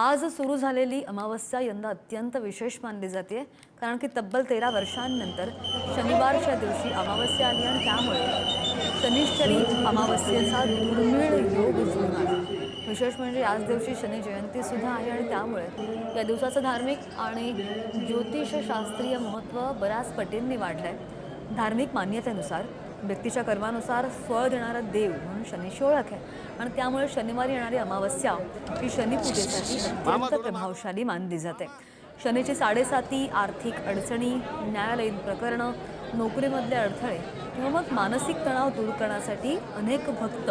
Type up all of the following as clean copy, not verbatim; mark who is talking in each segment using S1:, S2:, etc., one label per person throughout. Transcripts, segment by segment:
S1: आज सुरू झालेली अमावस्या यंदा अत्यंत विशेष मानली जाते, कारण की तब्बल 13 वर्षांनंतर शनिवारच्या दिवशी अमावस्या आली आणि त्यामुळे शनिश्चरी अमावस्येचा दुर्मिळ योग जुळून आला। विशेष म्हणजे याच दिवशी शनी जयंती सुद्धा आहे आणि त्यामुळे या दिवसाचं धार्मिक आणि ज्योतिषशास्त्रीय महत्त्व बऱ्याच पटींनी वाढलंय। धार्मिक मान्यतेनुसार व्यक्तीच्या कर्मानुसार फळ देणारा देव म्हणून शनीची ओळख आहे आणि त्यामुळे शनिवारी येणारी अमावस्या ही शनिपूजेसाठी अत्यंत प्रभावशाली मानली जाते। शनीची 7.5 आर्थिक अडचणी, न्यायालयीन प्रकरणं, नोकरीमधले अडथळे किंवा मग मानसिक तणाव दूर करण्यासाठी अनेक भक्त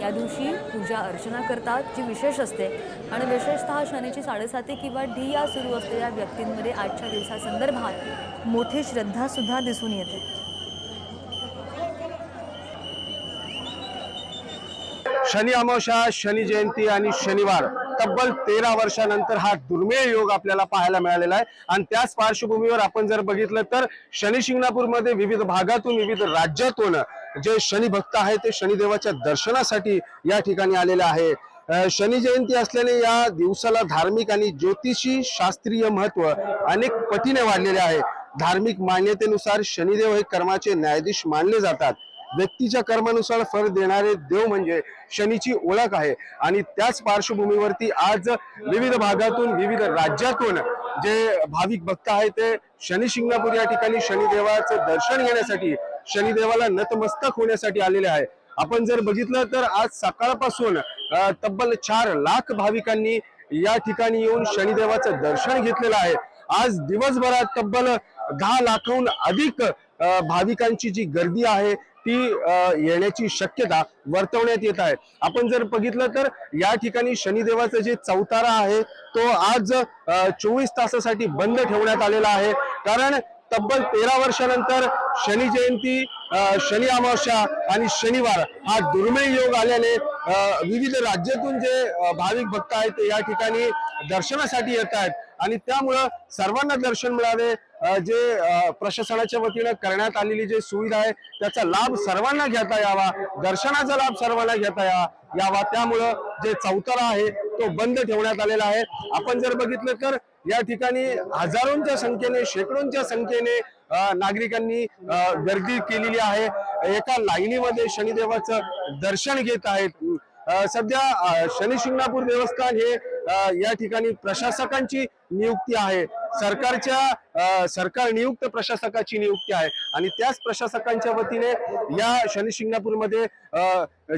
S1: या दिवशी पूजा अर्चना करतात, जी विशेष असते। आणि विशेषतः शनीची 7.5 किंवा ढिया सुरू असलेल्या व्यक्तींमध्ये आजच्या दिवसासंदर्भात मोठी श्रद्धा सुद्धा दिसून येते।
S2: शनी अमावस्या, शनी जयंती आणि शनिवार तब्बल 13 वर्षानंतर हा दुर्मिळ योग आपल्याला पाहायला मिळालेला आहे। आणि त्याच पार्श्वभूमीवर आपण जर बघितलं तर शनी शिंगणापूरमध्ये विविध भागातून, विविध राज्यातून जे शनी भक्त आहेत ते शनिदेवाच्या दर्शनासाठी या ठिकाणी आलेले आहे। शनी जयंती असल्याने या दिवसाला धार्मिक आणि ज्योतिषी शास्त्रीय महत्व अनेक पटीने वाढलेले आहे। धार्मिक मान्यतेनुसार शनिदेव हे कर्माचे न्यायाधीश मानले जातात। व्यक्तीच्या कर्मानुसार फळ देणारे देव म्हणजे शनीची ओळख आहे। आणि त्याच पार्श्वभूमीवरती आज विविध भागातून, विविध राज्यातून जे भाविक भक्त आहेत ते शनी शिंगणापूर या ठिकाणी शनिदेवाचं दर्शन घेण्यासाठी, शनिदेवाला नतमस्तक होण्यासाठी आलेले आहे। आपण जर बघितलं तर आज सकाळपासून तब्बल 4 लाख भाविकांनी या ठिकाणी येऊन शनिदेवाचं दर्शन घेतलेलं आहे। आज दिवसभरात तब्बल 10 लाखाहून अधिक भाविकांची जी गर्दी आहे ती येण्याची शक्यता वर्तवण्यात येत आहे। आपण जर बघितलं तर या ठिकाणी शनिदेवाचं जे चौतारा आहे तो आज 24 तासासाठी बंद ठेवण्यात आलेला आहे, कारण तब्बल 13 वर्षानंतर शनी जयंती, शनी अमावस्या आणि शनिवार हा दुर्मिळ योग आल्याने विविध राज्यातून जे भाविक भक्त आहेत ते या ठिकाणी दर्शनासाठी येत आहेत। आणि त्यामुळं सर्वांना दर्शन मिळावे, जे प्रशासनाच्या वतीने करण्यात आलेली जी सुविधा आहे त्याचा लाभ सर्वांना घेता यावा, दर्शनाचा लाभ सर्वांना घेता यावा, त्यामुळं जे चौतारा आहे तो बंद ठेवण्यात आलेला आहे। आपण जर बघितलं तर या ठिकाणी हजारोंच्या संख्येने, शेकडोंच्या संख्येने नागरिकांनी गर्दी केलेली आहे। एका लाईनीमध्ये शनिदेवाचं दर्शन घेत आहेत। सध्या शनी शिंगणापूर देवस्थान हे या ठिकाणी प्रशासकांची नियुक्ती आहे, सरकार नियुक्त प्रशासकाची नियुक्ती आहे। आणि त्याच प्रशासकांच्या वतीने या शनी शिंगणापूरमध्ये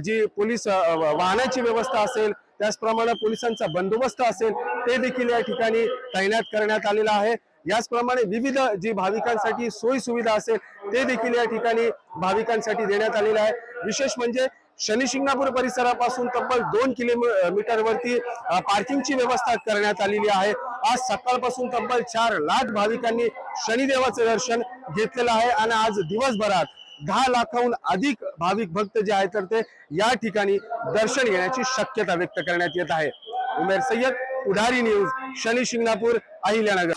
S2: जी पोलीस वाहनाची व्यवस्था असेल, त्याचप्रमाणे पोलिसांचा बंदोबस्त असेल ते देखील या ठिकाणी तैनात करण्यात आलेला आहे। याचप्रमाणे विविध जी भाविकांसाठी सोयी सुविधा असेल ते देखील या ठिकाणी भाविकांसाठी देण्यात आलेले आहे। विशेष म्हणजे शनी शिंगणापूर परिसरापासून तब्बल 2 किलोमीटर वरती पार्किंगची व्यवस्था करण्यात आलेली आहे। आज सकाळपासून तब्बल 4 लाख भाविकांनी शनिदेवाचं दर्शन घेतलेलं आहे आणि आज दिवसभरात 10 लाखाहून अधिक भाविक भक्त जे आहेत तर ते या ठिकाणी दर्शन घेण्याची शक्यता व्यक्त करण्यात येत आहे। उमेर सय्यद, पुढारी न्यूज, शनी शिंगणापूर, अहिल्यानगर।